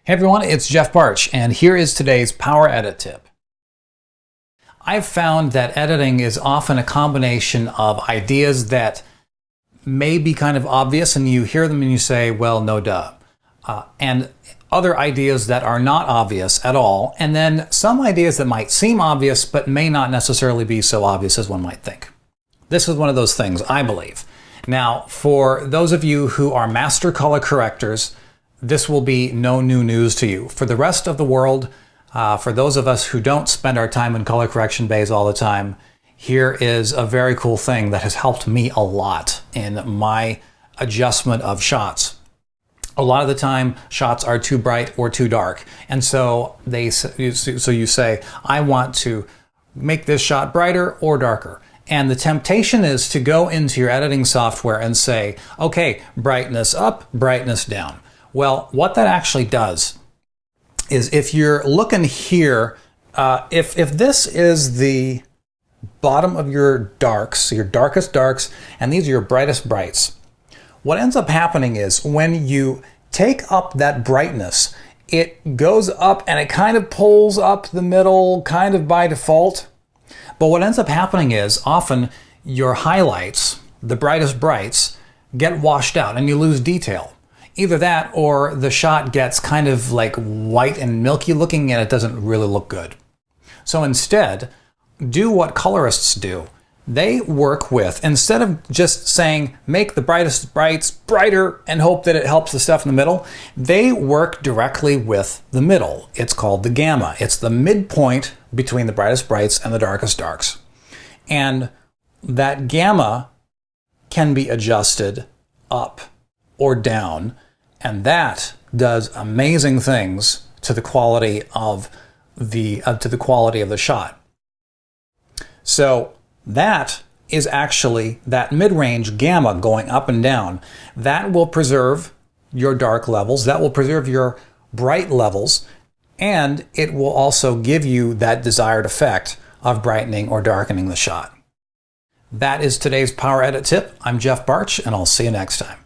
Hey everyone, it's Jeff Barch, and here is today's Power Edit tip. I've found that editing is often a combination of ideas that may be kind of obvious and you hear them and you say, well, no duh. And other ideas that are not obvious at all, and then some ideas that might seem obvious but may not necessarily be so obvious as one might think. This is one of those things, I believe. Now, for those of you who are master color correctors, this will be no new news to you. For the rest of the world, for those of us who don't spend our time in color correction bays all the time, here is a very cool thing that has helped me a lot in my adjustment of shots. A lot of the time, shots are too bright or too dark. And so you say, I want to make this shot brighter or darker. And the temptation is to go into your editing software and say, okay, brightness up, brightness down. Well, what that actually does is if you're looking here, if this is the bottom of your darks, your darkest darks, and these are your brightest brights, what ends up happening is when you take up that brightness, it goes up and it kind of pulls up the middle kind of by default. But what ends up happening is often your highlights, the brightest brights, get washed out and you lose detail. Either that or the shot gets kind of like white and milky looking and it doesn't really look good. So instead, do what colorists do. They work with, instead of just saying, make the brightest brights brighter and hope that it helps the stuff in the middle, they work directly with the middle. It's called the gamma. It's the midpoint between the brightest brights and the darkest darks. And that gamma can be adjusted up or down, and that does amazing things to the quality of the shot. So that is actually that mid-range gamma going up and down. That will preserve your dark levels, that will preserve your bright levels, and it will also give you that desired effect of brightening or darkening the shot. That is today's Power Edit tip. I'm Jeff Barch, and I'll see you next time.